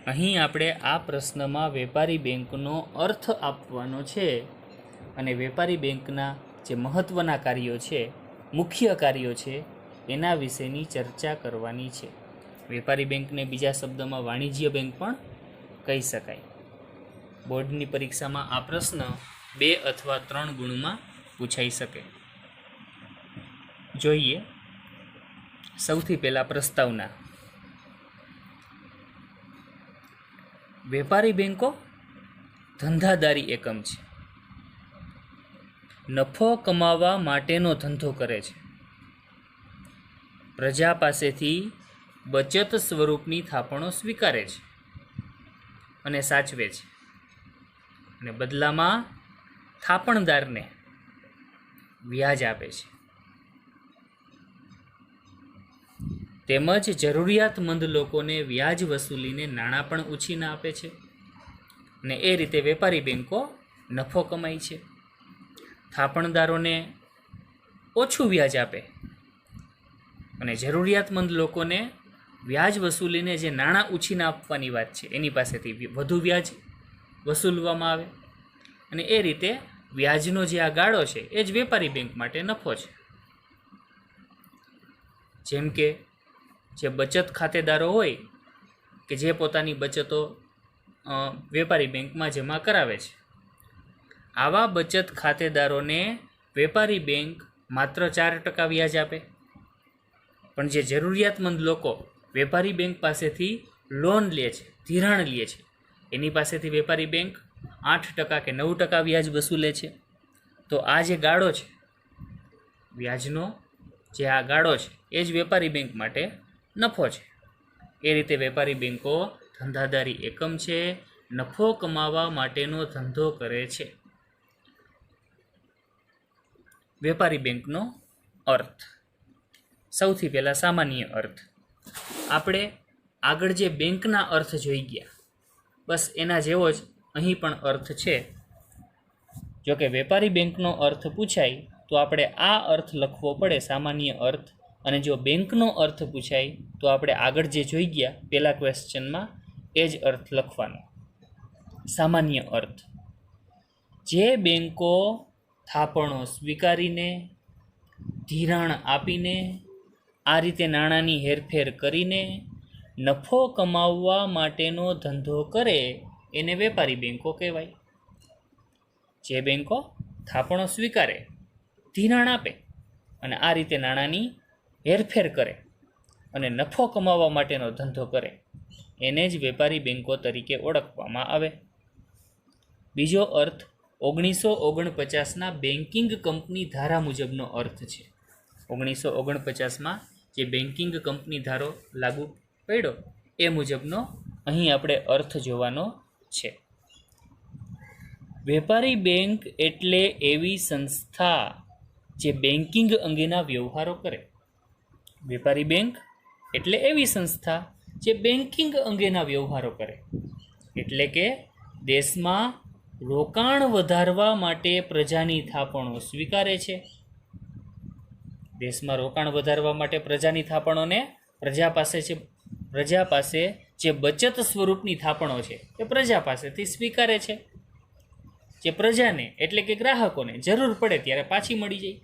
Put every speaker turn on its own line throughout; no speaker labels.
અહીં આપણે આ પ્રશ્નમાં વેપારી બેંકનો અર્થ આપવાનો છે અને વેપારી બેંકના જે મહત્ત્વના કાર્યો છે, મુખ્ય કાર્યો છે, એના વિશેની ચર્ચા કરવાની છે. વેપારી બેંકને બીજા શબ્દમાં વાણિજ્ય બેંક પણ કહી શકાય. બોર્ડની પરીક્ષામાં આ પ્રશ્ન 2 અથવા 3 ગુણમાં પૂછાઈ શકે. જોઈએ સૌથી પહેલાં પ્રસ્તાવના. વેપારી બેંકો ધંધાદારી એકમ છે. નફો કમાવા માટેનો ધંધો કરે છે. પ્રજા પાસેથી બચત સ્વરૂપની થાપણો સ્વીકારે છે અને સાચવે છે, અને બદલામાં થાપણદારને વ્યાજ આપે છે. તેમજ જરૂરિયાતમંદ લોકોને વ્યાજ વસૂલીને નાણાં પણ ઉછીના આપે છે, અને એ રીતે વેપારી બેંકો નફો કમાય છે. થાપણદારોને ઓછું વ્યાજ આપે અને જરૂરિયાતમંદ લોકોને વ્યાજ વસૂલીને જે નાણાં ઉછીના આપવાની વાત છે એની પાસેથી વધુ વ્યાજ વસૂલવામાં આવે, અને એ રીતે વ્યાજનો જે આ ગાળો છે એ જ વેપારી બેંક માટે નફો છે. જેમ કે જે બચત ખાતેદારો હોય કે જે પોતાની બચતો વેપારી બેંકમાં જમા કરાવે છે, આવા બચત ખાતેદારોને વેપારી બેંક માત્ર 4% વ્યાજ આપે, પણ જે જરૂરિયાતમંદ લોકો વેપારી બેંક પાસેથી લોન લે છે, ધિરાણ લે છે, એની પાસેથી વેપારી બેંક 8% કે 9% વ્યાજ વસૂલે છે. તો આ જે ગાળો છે, વ્યાજનો જે આ ગાળો છે, એ જ વેપારી બેંક માટે નફો છે. એ રીતે વેપારી બેંકો ધંધાદારી એકમ છે, નફો કમાવા માટેનો ધંધો કરે છે. વેપારી બેંકનો અર્થ. સૌથી પહેલાં સામાન્ય અર્થ. આપણે આગળ જે બેંકના અર્થ જોઈ ગયા, બસ એના જેવો જ અહીં પણ અર્થ છે. જો કે વેપારી બેંકનો અર્થ પૂછાય તો આપણે આ અર્થ લખવો પડે, સામાન્ય અર્થ, અને જો બેંકનો અર્થ પૂછાય તો આપણે આગળ જે જોઈ ગયા પહેલા ક્વેશ્ચનમાં એ જ અર્થ લખવાનો. સામાન્ય અર્થ: જે બેંકો થાપણો સ્વીકારીને, ધિરાણ આપીને, આ રીતે નાણાંની હેરફેર કરીને નફો કમાવવા માટેનો ધંધો કરે એને વેપારી બેંકો કહેવાય. જે બેંકો થાપણો સ્વીકારે, ધિરાણ આપે અને આ રીતે નાણાંની હેરફેર કરે અને નફો કમાવવા માટેનો ધંધો કરે એને જ વેપારી બેંકો તરીકે ઓળખવામાં આવે. બીજો અર્થ 1949ના બેન્કિંગ કંપની ધારા મુજબનો અર્થ છે. 1949માં જે બેન્કિંગ કંપની ધારો લાગુ પડ્યો એ મુજબનો અહીં આપણે અર્થ જોવાનો છે. વેપારી બેંક એટલે એવી સંસ્થા જે બેન્કિંગ અંગેના વ્યવહારો કરે. વેપારી બેંક એટલે એવી સંસ્થા જે બેન્કિંગ અંગેના વ્યવહારો કરે, એટલે કે દેશમાં રોકાણ વધારવા માટે પ્રજાની થાપણો સ્વીકારે છે. દેશમાં રોકાણ વધારવા માટે પ્રજાની થાપણોને પ્રજા પાસે જે બચત સ્વરૂપની થાપણો છે એ પ્રજા પાસેથી સ્વીકારે છે, જે પ્રજાને એટલે કે ગ્રાહકોને જરૂર પડે ત્યારે પાછી મળી જાય,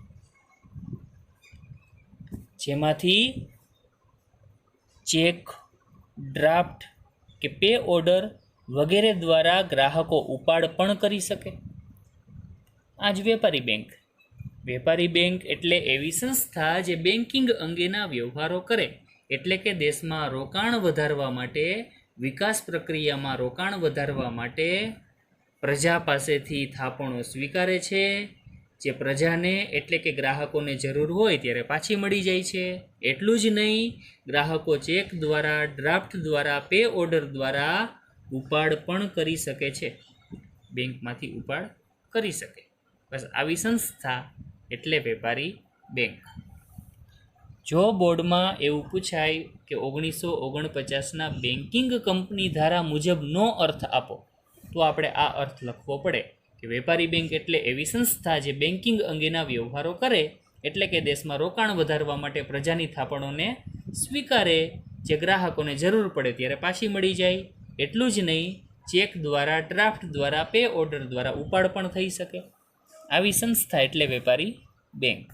જેમાંથી ચેક, ડ્રાફ્ટ કે પે ઓર્ડર વગેરે દ્વારા ગ્રાહકો ઉપાડ પણ કરી શકે. આ જ વેપારી બેંક. વેપારી બેંક એટલે એવી સંસ્થા જે બેન્કિંગ અંગેના વ્યવહારો કરે, એટલે કે દેશમાં રોકાણ વધારવા માટે, વિકાસ પ્રક્રિયામાં રોકાણ વધારવા માટે પ્રજા પાસેથી થાપણો સ્વીકારે છે, જે પ્રજાને એટલે કે ગ્રાહકોને જરૂર હોય ત્યારે પાછી મળી જાય છે. એટલું જ નહીં, ગ્રાહકો ચેક દ્વારા, ડ્રાફ્ટ દ્વારા, પે ઓર્ડર દ્વારા ઉપાડ પણ કરી શકે છે, બેંકમાંથી ઉપાડ કરી શકે. બસ આવી સંસ્થા એટલે વેપારી બેંક. જો બોર્ડમાં એવું પૂછાય કે 1949ના બેન્કિંગ કંપની ધારા મુજબનો અર્થ આપો, તો આપણે આ અર્થ લખવો પડે કે વેપારી બેંક એટલે એવી સંસ્થા જે બેન્કિંગ અંગેના વ્યવહારો કરે, એટલે કે દેશમાં રોકાણ વધારવા માટે પ્રજાની થાપણોને સ્વીકારે, જે ગ્રાહકોને જરૂર પડે ત્યારે પાછી મળી જાય, એટલું જ નહીં, ચેક દ્વારા, ડ્રાફ્ટ દ્વારા, પે ઓર્ડર દ્વારા ઉપાડ પણ થઈ શકે. આવી સંસ્થા એટલે વેપારી બેંક.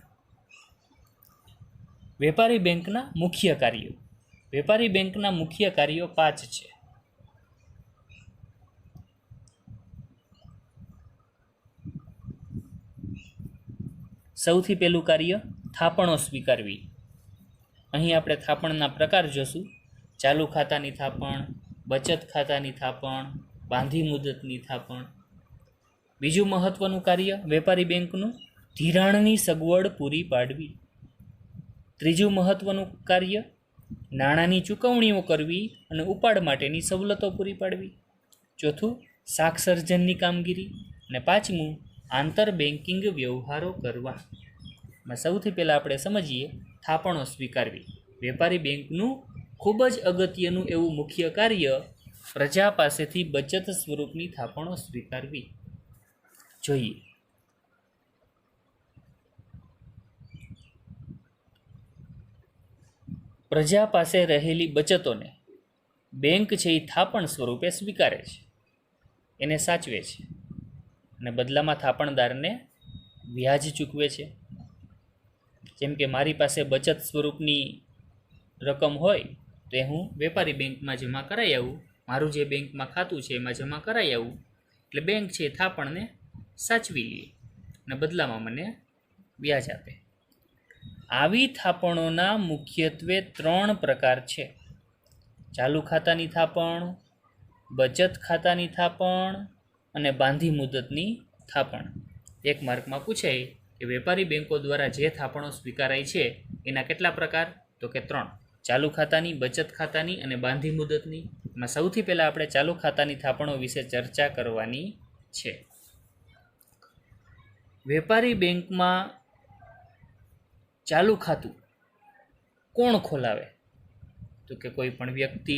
વેપારી બેંકના મુખ્ય કાર્યો. વેપારી બેંકના મુખ્ય કાર્યો 5 છે. સૌથી પહેલું કાર્ય થાપણો સ્વીકારવી. અહીં આપણે થાપણના પ્રકાર જોશું. ચાલુ ખાતાની થાપણ, બચત ખાતાની થાપણ, બાંધી મુદતની થાપણ. બીજું મહત્વનું કાર્ય વેપારી બેંકનું ધિરાણની સગવડ પૂરી પાડવી. ત્રીજું મહત્વનું કાર્ય નાણાંની ચૂકવણીઓ કરવી અને ઉપાડ માટેની સવલતો પૂરી પાડવી. ચોથું શાખ સર્જનની કામગીરી. અને પાંચમું આંતર બેન્કિંગ વ્યવહારો કરવા. સૌથી પહેલાં આપણે સમજીએ થાપણો સ્વીકારવી. વેપારી બેંકનું ખૂબ જ અગત્યનું એવું મુખ્ય કાર્ય પ્રજા પાસેથી બચત સ્વરૂપની થાપણો સ્વીકારવી. જોઈએ. પ્રજા પાસે રહેલી બચતોને બેંક છે એ થાપણ સ્વરૂપે સ્વીકારે છે, એને સાચવે છે અને બદલામાં થાપણદારને વ્યાજ ચૂકવે છે. જેમ કે મારી પાસે બચત સ્વરૂપની રકમ હોય તો હું વેપારી બેંકમાં જમા કરાવી આવું. મારું જે બેંકમાં ખાતું છે એમાં જમા કરાવી આવું એટલે બેંક છે થાપણને સાચવી લે અને બદલામાં મને વ્યાજ આપે. આવી થાપણોના મુખ્યત્વે 3 પ્રકાર છે. ચાલુ ખાતાની થાપણ, બચત ખાતાની થાપણ અને બાંધી મુદતની થાપણ. એક માર્કમાં પૂછાય કે વેપારી બેંકો દ્વારા જે થાપણો સ્વીકારાય છે એના કેટલા પ્રકાર? તો કે 3. ચાલુ ખાતાની, બચત ખાતાની અને બાંધી મુદતની. એમાં સૌથી પહેલાં આપણે ચાલુ ખાતાની થાપણો વિશે ચર્ચા કરવાની છે. વેપારી બેંકમાં ચાલુ ખાતું કોણ ખોલાવે? તો કે કોઈ પણ વ્યક્તિ,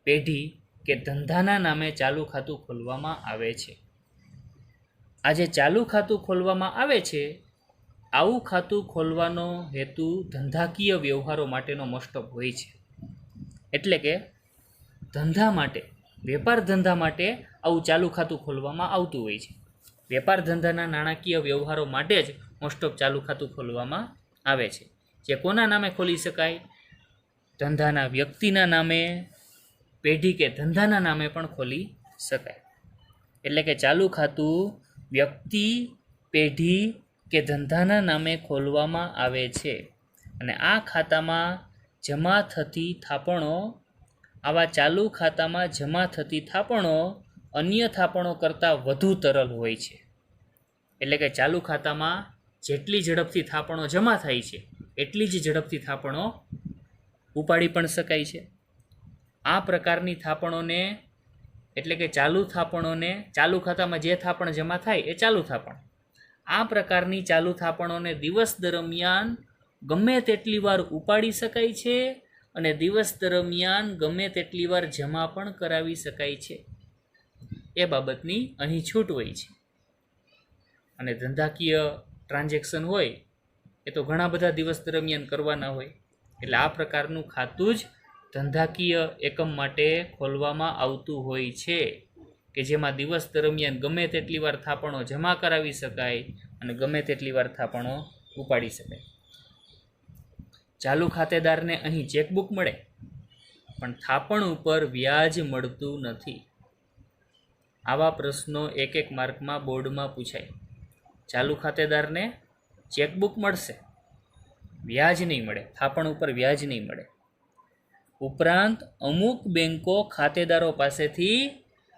પેઢી કે ધંધાના નામે ચાલુ ખાતું ખોલવામાં આવે છે. આ જે ચાલુ ખાતું ખોલવામાં આવે છે, આવું ખાતું ખોલવાનો હેતુ ધંધાકીય વ્યવહારો માટેનો મોસ્ટ ઓફ હોય છે. એટલે કે ધંધા માટે, વેપાર ધંધા માટે આવું ચાલુ ખાતું ખોલવામાં આવતું હોય છે. વેપાર ધંધાના નાણાકીય વ્યવહારો માટે જ મોસ્ટ ઓફ ચાલુ ખાતું ખોલવામાં આવે છે. જે કોના નામે ખોલી શકાય? ધંધાના વ્યક્તિના નામે, પેઢી કે ધંધાના નામે પણ ખોલી શકાય. એટલે કે ચાલુ ખાતું વ્યક્તિ, પેઢી કે ધંધાના નામે ખોલવામાં આવે છે અને આ ખાતામાં જમા થતી થાપણો, આવા ચાલુ ખાતામાં જમા થતી થાપણો અન્ય થાપણો કરતાં વધુ તરલ હોય છે. એટલે કે ચાલુ ખાતામાં જેટલી ઝડપથી થાપણો જમા થાય છે એટલી જ ઝડપથી થાપણો ઉપાડી પણ શકાય છે. આ પ્રકારની થાપણોને એટલે કે ચાલુ થાપણોને, ચાલુ ખાતામાં જે થાપણ જમા થાય એ ચાલુ થાપણ. આ પ્રકારની ચાલુ થાપણોને દિવસ દરમિયાન ગમે તેટલી વાર ઉપાડી શકાય છે અને દિવસ દરમિયાન ગમે તેટલી વાર જમા પણ કરાવી શકાય છે. એ બાબતની અહીં છૂટ હોય છે. અને ધંધાકીય ટ્રાન્ઝેક્શન હોય એ તો ઘણા બધા દિવસ દરમિયાન કરવાના હોય. એટલે આ પ્રકારનું ખાતું જ ધંધાકીય એકમ માટે ખોલવામાં આવતું હોય છે કે જેમાં દિવસ દરમિયાન ગમે તેટલી વાર થાપણો જમા કરાવી શકાય અને ગમે તેટલી વાર થાપણો ઉપાડી શકાય. ચાલુ ખાતેદારને અહીં ચેકબુક મળે પણ થાપણ ઉપર વ્યાજ મળતું નથી. આવા પ્રશ્નો 1 માર્કમાં બોર્ડમાં પૂછાય. ચાલુ ખાતેદારને ચેકબુક મળશે, વ્યાજ નહીં મળે, થાપણ ઉપર વ્યાજ નહીં મળે. ઉપરાંત અમુક બેંકો ખાતેદારો પાસેથી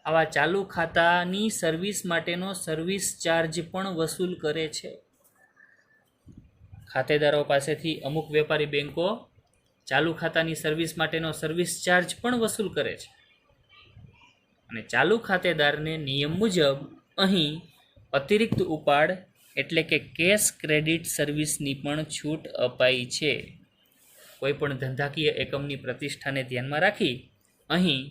આવા ચાલુ ખાતાની સર્વિસ માટેનો સર્વિસ ચાર્જ પણ વસૂલ કરે છે. ખાતેદારો પાસેથી અમુક વેપારી બેંકો ચાલુ ખાતાની સર્વિસ માટેનો સર્વિસ ચાર્જ પણ વસૂલ કરે છે. અને ચાલુ ખાતેદારને નિયમ મુજબ અહીં અતિરિક્ત ઉપાડ એટલે કે કેશ ક્રેડિટ સર્વિસની પણ છૂટ અપાઈ છે. કોઈપણ ધંધાકીય એકમની પ્રતિષ્ઠાને ધ્યાનમાં રાખી અહીં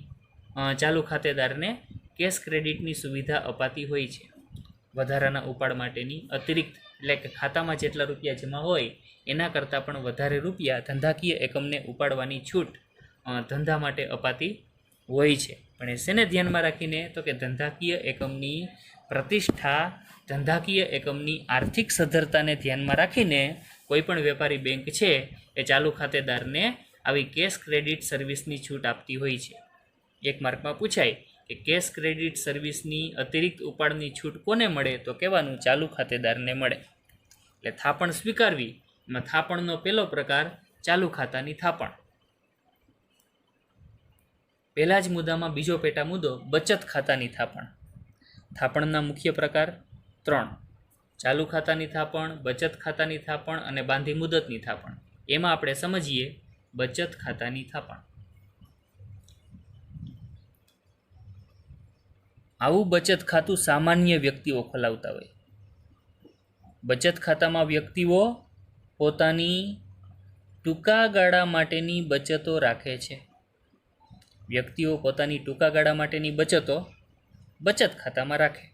ચાલુ ખાતેદારને કેશ ક્રેડિટની સુવિધા અપાતી હોય છે. વધારાના ઉપાડ માટેની અતિરિક્ત એટલે કે ખાતામાં જેટલા રૂપિયા જમા હોય એના કરતાં પણ વધારે રૂપિયા ધંધાકીય એકમને ઉપાડવાની છૂટ ધંધા માટે અપાતી હોય છે. પણ એ શેને ધ્યાનમાં રાખીને? તો કે ધંધાકીય એકમની પ્રતિષ્ઠા, ધંધાકીય એકમની આર્થિક સદ્ધરતાને ધ્યાનમાં રાખીને કોઈ પણ વેપારી બેંક છે એ ચાલુ ખાતેદારને આવી કેશ ક્રેડિટ સર્વિસની છૂટ આપતી હોય છે. એક માર્કમાં પૂછાય કે કેશ ક્રેડિટ સર્વિસની અતિરિક્ત ઉપાડની છૂટ કોને મળે? તો કહેવાનું ચાલુ ખાતેદારને મળે. એટલે થાપણ સ્વીકારવી, એમાં થાપણનો પહેલો પ્રકાર ચાલુ ખાતાની થાપણ. પહેલા જ મુદ્દામાં બીજો પેટા મુદ્દો બચત ખાતાની થાપણ. થાપણના મુખ્ય પ્રકાર 3: ચાલુ ખાતાની થાપણ, બચત ખાતાની થાપણ અને બાંધી મુદતની થાપણ. એમાં આપણે સમજીએ બચત ખાતાની થાપણ. આવું બચત ખાતું સામાન્ય વ્યક્તિઓ ખોલાવતા હોય. બચત ખાતામાં વ્યક્તિઓ પોતાની ટૂંકા ગાળા માટેની બચતો રાખે છે. વ્યક્તિઓ પોતાની ટૂંકા ગાળા માટેની બચતો બચત ખાતામાં રાખે.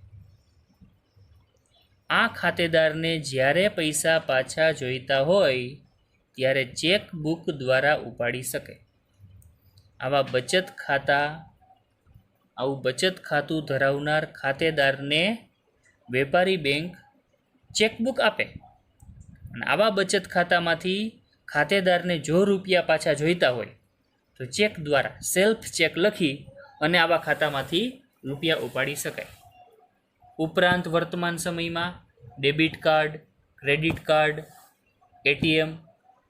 આ ખાતેદારને જ્યારે પૈસા પાછા જોઈતા હોય ત્યારે ચેક બુક દ્વારા ઉપાડી શકે. આવું બચત ખાતું ધરાવનાર ખાતેદારને વેપારી બેંક ચેકબુક આપે. અને આવા બચત ખાતામાંથી ખાતેદારને જો રૂપિયા પાછા જોઈતા હોય તો ચેક દ્વારા સેલ્ફ ચેક લખી અને આવા ખાતામાંથી રૂપિયા ઉપાડી શકાય. ઉપરાંત વર્તમાન સમયમાં debit card, credit card, ATM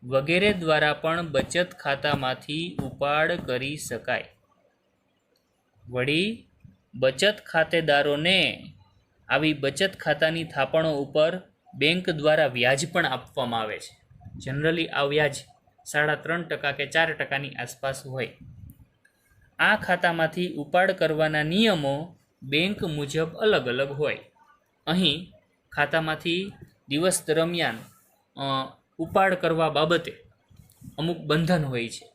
વગેરે દ્વારા પણ બચત ખાતામાંથી ઉપાડ કરી શકાય. વળી બચત ખાતેદારોને આવી બચત ખાતાની થાપણો ઉપર બેંક દ્વારા વ્યાજ પણ આપવામાં આવે છે. જનરલી આ વ્યાજ 3.5% કે 4%ની આસપાસ હોય. આ ખાતામાંથી ઉપાડ કરવાના નિયમો બેંક મુજબ અલગ અલગ હોય. અહીં ખાતામાંથી દિવસ દરમિયાન ઉપાડ કરવા બાબતે અમુક બંધન હોય છે.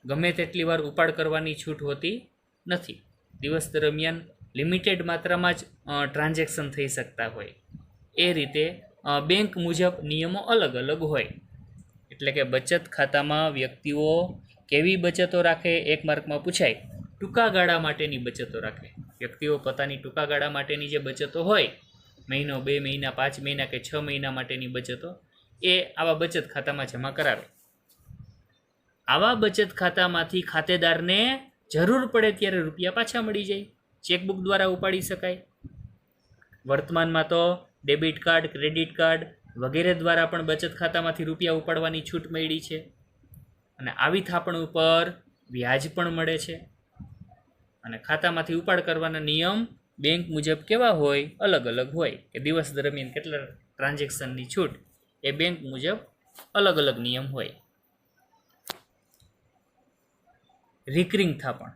ગમે તેટલી વાર ઉપાડ કરવાની છૂટ હોતી નથી. દિવસ દરમિયાન લિમિટેડ માત્રામાં જ ટ્રાન્ઝેક્શન થઈ શકતા હોય. એ રીતે બેંક મુજબ નિયમો અલગ અલગ હોય. એટલે કે બચત ખાતામાં વ્યક્તિઓ કેવી બચતો રાખે? એક માર્કમાં પૂછાય ટૂંકા ગાળા માટેની બચતો રાખે. વ્યક્તિઓ પોતાની ટૂંકા ગાળા માટેની જે બચતો હોય, મહિનો, 2 મહિના, 5 મહિના કે 6 મહિના માટેની બચતો, એ આવા બચત ખાતામાં જમા કરાવે. આવા બચત ખાતામાંથી ખાતેદારને જરૂર પડે ત્યારે રૂપિયા પાછા મળી જાય. ચેકબુક દ્વારા ઉપાડી શકાય. વર્તમાનમાં તો ડેબિટ કાર્ડ, ક્રેડિટ કાર્ડ વગેરે દ્વારા પણ બચત ખાતામાંથી રૂપિયા ઉપાડવાની છૂટ મળી છે. અને આવી થાપણ ઉપર વ્યાજ પણ મળે છે. અને ખાતામાંથી ઉપાડ કરવાના નિયમ બેંક મુજબ કેવા હોય? અલગ અલગ હોય. કે દિવસ દરમિયાન કેટલા ટ્રાન્ઝેક્શનની છૂટ, એ બેંક મુજબ અલગ અલગ નિયમ હોય. રિકરિંગ થાપણ.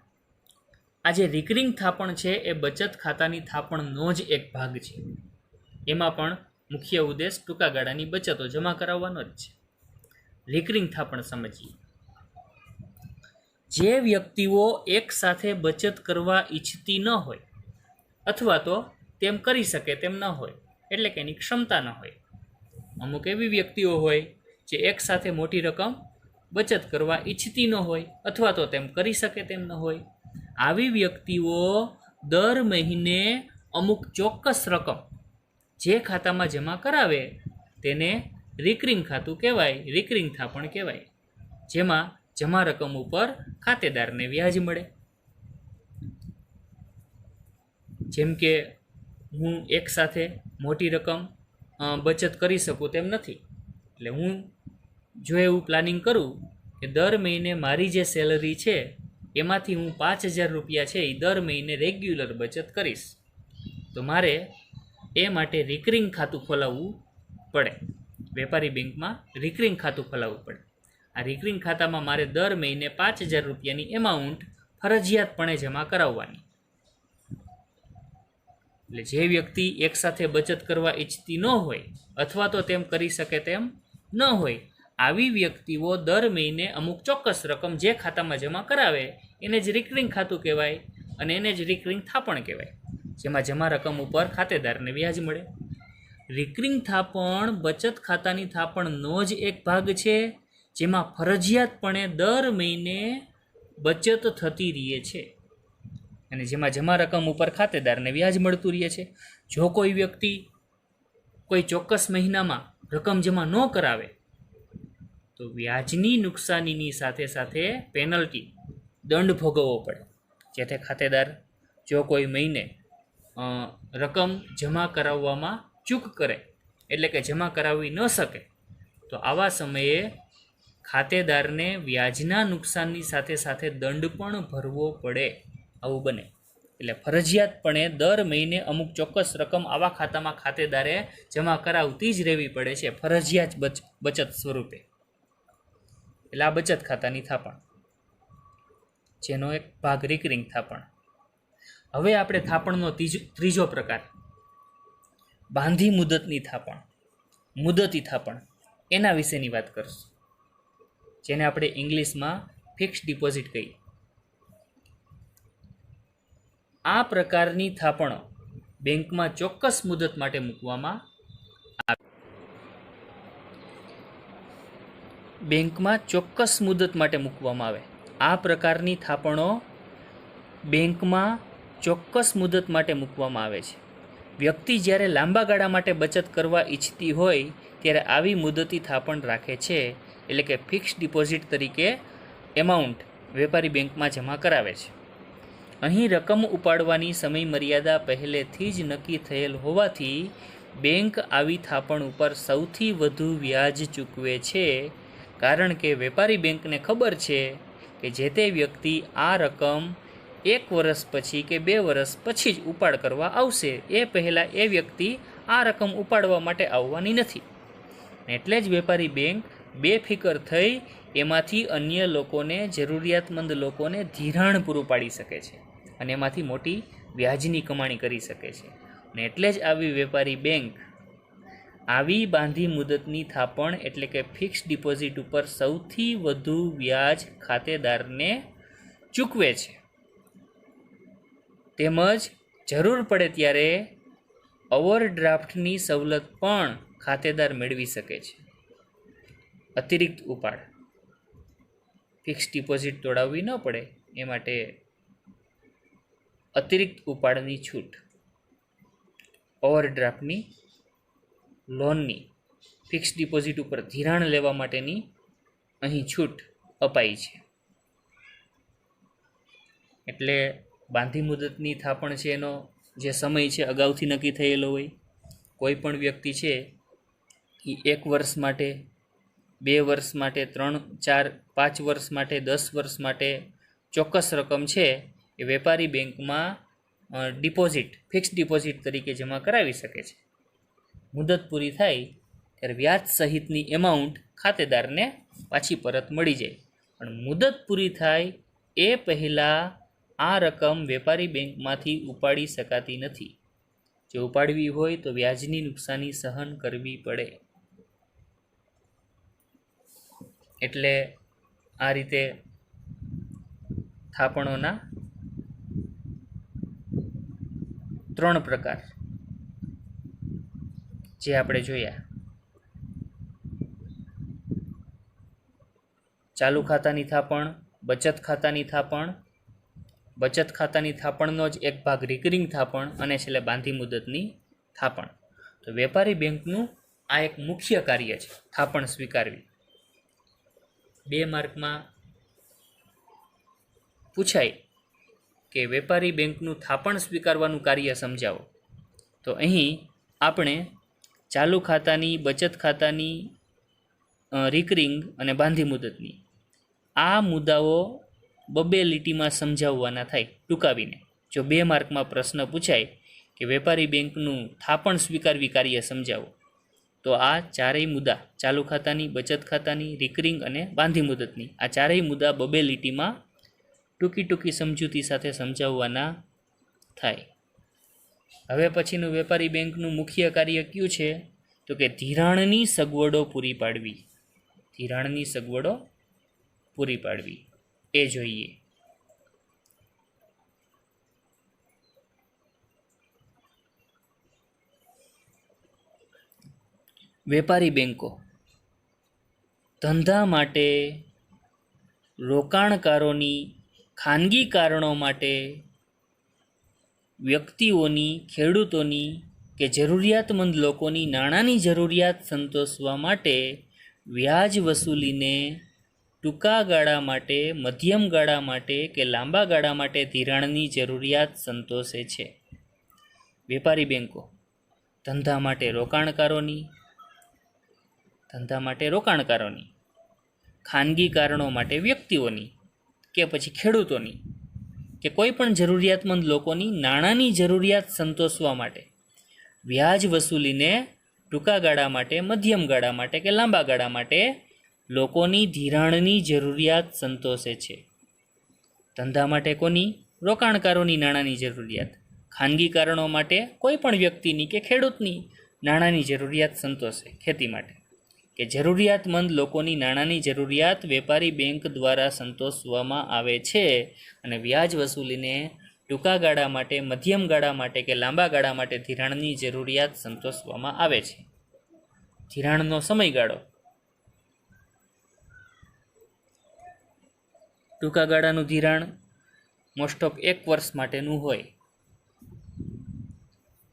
આ જે રિકરિંગ થાપણ છે એ બચત ખાતાની થાપણનો જ એક ભાગ છે. એમાં પણ મુખ્ય ઉદ્દેશ ટૂંકા ગાળાની બચતો જમા કરાવવાનો જ છે. રિકરિંગ થાપણ સમજીએ. જે વ્યક્તિઓ એક સાથે બચત કરવા ઈચ્છતી ન હોય અથવા તો તેમ કરી શકે તેમ ન હોય, એટલે કે એની ક્ષમતા ન હોય. અમુક એવી વ્યક્તિઓ હોય જે એક સાથે મોટી રકમ બચત કરવા ઈચ્છતી ન હોય અથવા તો તેમ કરી શકે તેમ ન હોય. આવી વ્યક્તિઓ દર મહિને અમુક ચોક્કસ રકમ જે ખાતામાં જમા કરાવે તેને રિકરિંગ ખાતું કહેવાય, રિકરિંગ થાપણ કહેવાય. જેમાં જમા રકમ ઉપર ખાતેદારને વ્યાજ મળે. જેમ કે હું એક સાથે મોટી રકમ બચત કરી શકું તેમ નથી. એટલે હું જો એવું પ્લાનિંગ કરું કે દર મહિને મારી જે સેલરી છે એમાંથી હું 5,000 રૂપિયા છે એ દર મહિને રેગ્યુલર બચત કરીશ, તો મારે એ માટે રિકરિંગ ખાતું ખોલાવવું પડે. વેપારી બેંકમાં રિકરિંગ ખાતું ખોલાવવું પડે. આ રિકરિંગ ખાતામાં મારે દર મહિને 5,000 રૂપિયાની એમાઉન્ટ ફરજિયાતપણે જમા કરાવવાની. એટલે જે વ્યક્તિ એકસાથે બચત કરવા ઈચ્છતી ન હોય અથવા તો તેમ કરી શકે તેમ ન હોય, આવી વ્યક્તિઓ દર મહિને અમુક ચોક્કસ રકમ જે ખાતામાં જમા કરાવે એને જ રિકરિંગ ખાતું કહેવાય અને એને જ રિકરિંગ થાપણ કહેવાય. જેમાં જમા રકમ ઉપર ખાતેદારને વ્યાજ મળે. રિકરિંગ થાપણ બચત ખાતાની થાપણનો જ એક ભાગ છે, જેમાં ફરજિયાતપણે દર મહિને બચત થતી રહે છે. અને જેમાં જમા રકમ ઉપર ખાતેદારને વ્યાજ મળતું રહે છે. જો કોઈ વ્યક્તિ કોઈ ચોક્કસ મહિનામાં રકમ જમા ન કરાવે તો વ્યાજની નુકસાનીની સાથે સાથે પેનલ્ટી દંડ ભોગવવો પડે. જેથી ખાતેદાર જો કોઈ મહિને રકમ જમા કરાવવામાં ચૂક કરે, એટલે કે જમા કરાવી ન શકે, તો આવા સમયે ખાતેદારને વ્યાજના નુકસાનની સાથે સાથે દંડ પણ ભરવો પડે. આવું બને એટલે ફરજિયાતપણે દર મહિને અમુક ચોક્કસ રકમ આવા ખાતામાં ખાતેદારે જમા કરાવતી જ રહેવી પડે છે, ફરજિયાત બચત સ્વરૂપે. એટલે આ બચત ખાતાની થાપણ, જેનો એક ભાગ રિકરિંગ થાપણ. હવે આપણે થાપણનો ત્રીજો પ્રકાર, બાંધી મુદતની થાપણ, મુદતી થાપણ, એના વિશેની વાત કરશું, જેને આપણે ઇંગ્લિશમાં ફિક્સ ડિપોઝિટ કહીએ. આ પ્રકારની થાપણો બેંકમાં ચોક્કસ મુદત માટે મૂકવામાં આવે. બેંકમાં ચોક્કસ મુદત માટે મૂકવામાં આવે. આ પ્રકારની થાપણો બેંકમાં ચોક્કસ મુદત માટે મૂકવામાં આવે છે. વ્યક્તિ જ્યારે લાંબા ગાળા માટે બચત કરવા ઈચ્છતી હોય ત્યારે આવી મુદતી થાપણ રાખે છે, એટલે કે ફિક્સ ડિપોઝિટ તરીકે એમાઉન્ટ વેપારી બેંકમાં જમા કરાવે છે. અહીં રકમ ઉપાડવાની સમય મર્યાદા પહેલેથી જ નક્કી થયેલ હોવાથી બેંક આવી થાપણ ઉપર સૌથી વધુ વ્યાજ ચૂકવે છે, કારણ કે વેપારી બેંકને ખબર છે કે જે તે વ્યક્તિ આ રકમ 1 વર્ષ પછી કે 2 વર્ષ પછી જ ઉપાડ કરવા આવશે, એ પહેલાં એ વ્યક્તિ આ રકમ ઉપાડવા માટે આવવાની નથી. એટલે જ વેપારી બેંક બેફિકર થઈ એમાંથી અન્ય લોકોને, જરૂરિયાતમંદ લોકોને ધિરાણ પૂરું પાડી શકે છે અને એમાંથી મોટી વ્યાજની કમાણી કરી શકે છે. અને એટલે જ આવી વેપારી બેંક આવી બાંધી મુદતની થાપણ એટલે કે ફિક્સ ડિપોઝિટ ઉપર સૌથી વધુ વ્યાજ ખાતેદારને ચૂકવે છે. તેમજ જરૂર પડે ત્યારે ઓવરડ્રાફ્ટની સવલત પણ ખાતેદાર મેળવી શકે છે. અતિરિક્ત ઉપાડ, ફિક્સ ડિપોઝિટ તોડાવવી ન પડે એ માટે અતિરિક્ત ઉપાડની છૂટ, ઓવરડ્રાફ્ટની, લોનની, ફિક્સ ડિપોઝિટ ઉપર ધિરાણ લેવા માટેની અહીં છૂટ અપાઈ છે. એટલે બાંધી મુદતની થાપણ છે એનો જે સમય છે અગાઉથી નક્કી થયેલો હોય. કોઈ પણ વ્યક્તિ છે એ 1 વર્ષ માટે, 2 વર્ષ માટે, 3, 4, 5 વર્ષ માટે, 10 વર્ષ માટે ચોક્કસ રકમ છે એ વેપારી બેંકમાં ડિપોઝિટ, ફિક્સ ડિપોઝિટ તરીકે જમા કરાવી શકે છે. મુદત પૂરી થાય ત્યારે વ્યાજ સહિતની એમાઉન્ટ ખાતેદારને પાછી પરત મળી જાય. પણ મુદત પૂરી થાય એ પહેલાં આ રકમ વેપારી બેંકમાંથી ઉપાડી શકાતી નથી. જો ઉપાડવી હોય તો વ્યાજની નુકસાની સહન કરવી પડે. એટલે આ રીતે થાપણોના 3 પ્રકાર જે આપણે જોયા. ચાલુ ખાતાની થાપણ, બચત ખાતાની થાપણ, બચત ખાતાની થાપણનો જ એક ભાગ રિકરિંગ થાપણ અને છેલ્લે બાંધી મુદતની થાપણ. તો વેપારી બેંકનું આ એક મુખ્ય કાર્ય છે, થાપણ સ્વીકારવી. 2 માર્કમાં પૂછાય કે વેપારી બેંકનું થાપણ સ્વીકારવાનું કાર્ય સમજાવો. તો અહીં આપણે ચાલુ ખાતાની, બચત ખાતાની, રિકરિંગ અને બાંધી મુદતની આ મુદ્દાઓ 2 લીટીમાં સમજાવવાના થાય ટૂંકાવીને. જો 2 માર્કમાં પ્રશ્ન પૂછાય કે વેપારી બેંકનું થાપણ સ્વીકારવી કાર્ય સમજાવો, તો આ ચારેય મુદ્દા, ચાલુ ખાતાની, બચત ખાતાની, રિકરિંગ અને બાંધી મુદતની, આ ચારેય મુદ્દા 2 લીટીમાં ટૂંકી સમજૂતી સાથે સમજાવવાના થાય. હવે પછીનું વેપારી બેંકનું મુખ્ય કાર્ય કયું છે? તો કે ધિરાણની સગવડો પૂરી પાડવી. ધિરાણની સગવડો પૂરી પાડવી એ જોઈએ. વેપારી બેંકો ધંધા માટે, રોકાણકારોની ખાનગી કારણો માટે વ્યક્તિઓની, ખેડૂતોની કે જરૂરિયાતમંદ લોકોની નાણાંની જરૂરિયાત સંતોષવા માટે વ્યાજ વસૂલીને ટૂંકા ગાળા માટે, મધ્યમ ગાળા માટે કે લાંબા ગાળા માટે ધિરાણની જરૂરિયાત સંતોષે છે. વેપારી બેન્કો ધંધા માટે રોકાણકારોની, ખાનગી કારણો માટે વ્યક્તિઓની કે પછી ખેડૂતોની કે કોઈ પણ જરૂરિયાતમંદ લોકોની નાણાંની જરૂરિયાત સંતોષવા માટે વ્યાજ વસૂલીને ટૂંકા ગાળા માટે, મધ્યમ ગાળા માટે કે લાંબા ગાળા માટે લોકોની ધિરાણની જરૂરિયાત સંતોષે છે. ધંધા માટે કોની? રોકાણકારોની નાણાંની જરૂરિયાત. ખાનગી કારણો માટે કોઈ પણ વ્યક્તિની કે ખેડૂતની નાણાંની જરૂરિયાત સંતોષે. ખેતી માટે કે જરૂરિયાતમંદ લોકોની નાણાંની જરૂરિયાત વેપારી બેંક દ્વારા સંતોષવામાં આવે છે અને વ્યાજ વસૂલીને ટૂંકા ગાળા માટે, મધ્યમ ગાળા માટે કે લાંબા ગાળા માટે ધિરાણની જરૂરિયાત સંતોષવામાં આવે છે. ધિરાણનો સમયગાળો ટૂંકા ગાળાનું ધિરાણ મોસ્ટ ઓફ 1 વર્ષ માટેનું હોય.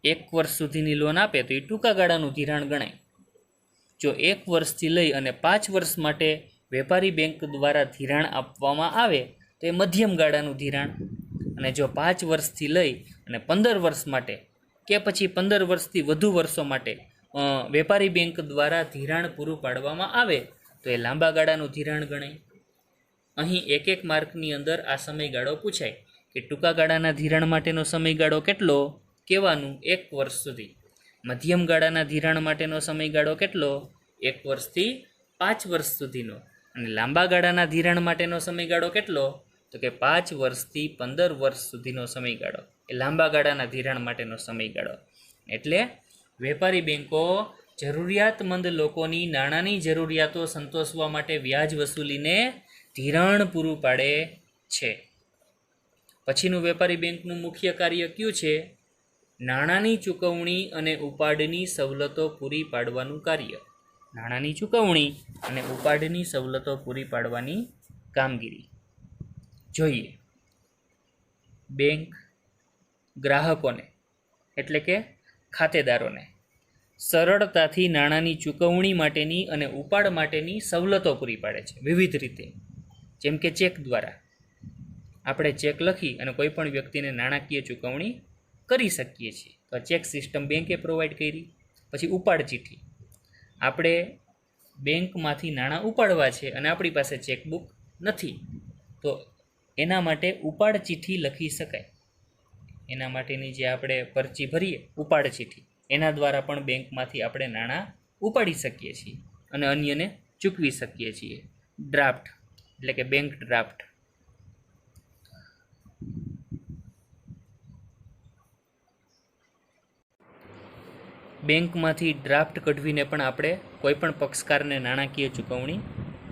1 વર્ષ સુધીની લોન આપે તો એ ટૂંકા ગાળાનું ધિરાણ ગણાય. જો 1 વર્ષથી લઈ અને 5 વર્ષ માટે વેપારી બેંક દ્વારા ધિરાણ આપવામાં આવે તો એ મધ્યમ ગાળાનું ધિરાણ, અને જો 5 વર્ષથી લઈ અને 15 વર્ષ માટે કે પછી 15 વર્ષથી વધુ વર્ષો માટે વેપારી બેંક દ્વારા ધિરાણ પૂરું પાડવામાં આવે તો એ લાંબા ગાળાનું ધિરાણ ગણાય. અહીં 1 માર્કની અંદર આ સમયગાળો પૂછાય કે ટૂંકા ગાળાના ધિરાણ માટેનો સમયગાળો કેટલો? કહેવાનું 1 વર્ષ સુધી. મધ્યમ ગાળાના ધિરાણ માટેનો સમયગાળો કેટલો? 1 વર્ષથી 5 વર્ષ સુધીનો. અને લાંબા ગાળાના ધિરાણ માટેનો સમયગાળો કેટલો? તો કે 5 વર્ષથી 15 વર્ષ સુધીનો સમયગાળો એ લાંબા ગાળાના ધિરાણ માટેનો સમયગાળો. એટલે વેપારી બેન્કો જરૂરિયાતમંદ લોકોની નાણાંની જરૂરિયાતો સંતોષવા માટે વ્યાજ વસૂલીને ધિરાણ પૂરું પાડે છે. પછીનું વેપારી બેંકનું મુખ્ય કાર્ય કયું છે? નાણાંની ચૂકવણી અને ઉપાડની સવલતો પૂરી પાડવાનું કાર્ય. નાણાંની ચૂકવણી અને ઉપાડની સવલતો પૂરી પાડવાની કામગીરી. જોઈએ, બેંક ગ્રાહકોને એટલે કે ખાતેદારોને સરળતાથી નાણાંની ચૂકવણી માટેની અને ઉપાડ માટેની સવલતો પૂરી પાડે છે વિવિધ રીતે. જેમ કે ચેક દ્વારા આપણે ચેક લખી અને કોઈ પણ વ્યક્તિને નાણાકીય ચૂકવણી કરી શકીએ છીએ. તો આ ચેક સિસ્ટમ બેંકે પ્રોવાઈડ કરી. પછી ઉપાડ ચીઠ્ઠી, આપણે બેંકમાંથી નાણાં ઉપાડવા છે અને આપણી પાસે ચેકબુક નથી તો એના માટે ઉપાડ ચીઠ્ઠી લખી શકાય. એના માટેની જે આપણે પરચી ભરીએ ઉપાડ ચીઠ્ઠી, એના દ્વારા પણ બેંકમાંથી આપણે નાણાં ઉપાડી શકીએ છીએ અને અન્યને ચૂકવી શકીએ છીએ. ડ્રાફ્ટ એટલે કે બેંક ડ્રાફ્ટ. બેંકમાંથી ડ્રાફ્ટ કઢવીને પણ આપણે કોઈ પણ પક્ષકારને નાણાકીય ચૂકવણી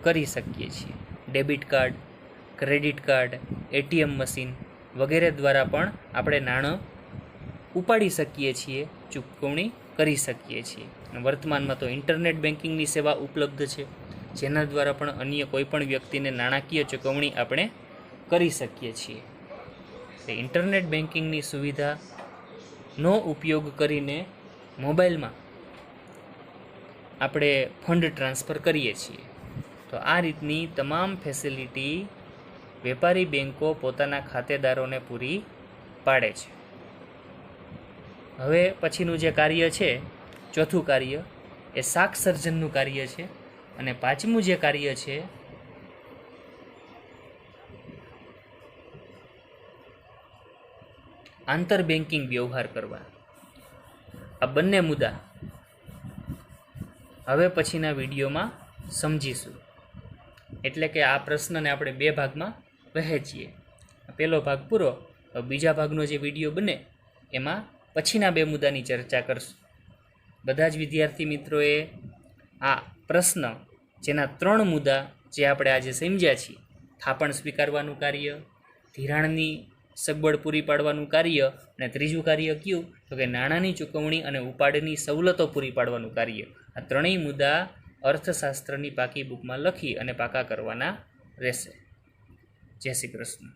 કરી શકીએ છીએ. Debit card, credit card, ATM machine વગેરે દ્વારા પણ આપણે નાણાં ઉપાડી શકીએ છીએ, ચૂકવણી કરી શકીએ છીએ. વર્તમાનમાં તો ઇન્ટરનેટ બેન્કિંગની સેવા ઉપલબ્ધ છે, જેના દ્વારા પણ અન્ય કોઈ પણ વ્યક્તિને નાણાકીય ચૂકવણી આપણે કરી શકીએ છીએ. ઇન્ટરનેટ બેન્કિંગની સુવિધાનો ઉપયોગ કરીને મોબાઈલમાં આપણે ફંડ ટ્રાન્સફર કરીએ છીએ. તો આ રીતની તમામ ફેસિલિટી વેપારી બેન્કો પોતાના ખાતેદારોને પૂરી પાડે છે. હવે પછીનું જે કાર્ય છે, ચોથું કાર્ય એ શાખ સર્જનનું કાર્ય છે. અને પાંચમું જે કાર્ય છે આંતર બેન્કિંગ વ્યવહાર કરવા. આ બંને મુદ્દા હવે પછીના વિડીયોમાં સમજીશું. એટલે કે આ પ્રશ્નને આપણે 2 ભાગમાં વહેંચીએ. પહેલો ભાગ પૂરો, બીજા ભાગનો જે વિડીયો બને એમાં પછીના 2 મુદ્દાની ચર્ચા કરશું. બધા જ વિદ્યાર્થી મિત્રોએ આ પ્રશ્ન જેના 3 મુદ્દા જે આપણે આજે સમજ્યા છીએ, થાપણ સ્વીકારવાનું કાર્ય, ધિરાણની સગવડ પૂરી પાડવાનું કાર્ય અને ત્રીજું કાર્ય કયું તો કે નાણાંની ચૂકવણી અને ઉપાડની સવલતો પૂરી પાડવાનું કાર્ય. આ ત્રણેય મુદ્દા અર્થશાસ્ત્રની પાકી બુકમાં લખી અને પાકા કરવાના રહેશે. જય શ્રી કૃષ્ણ.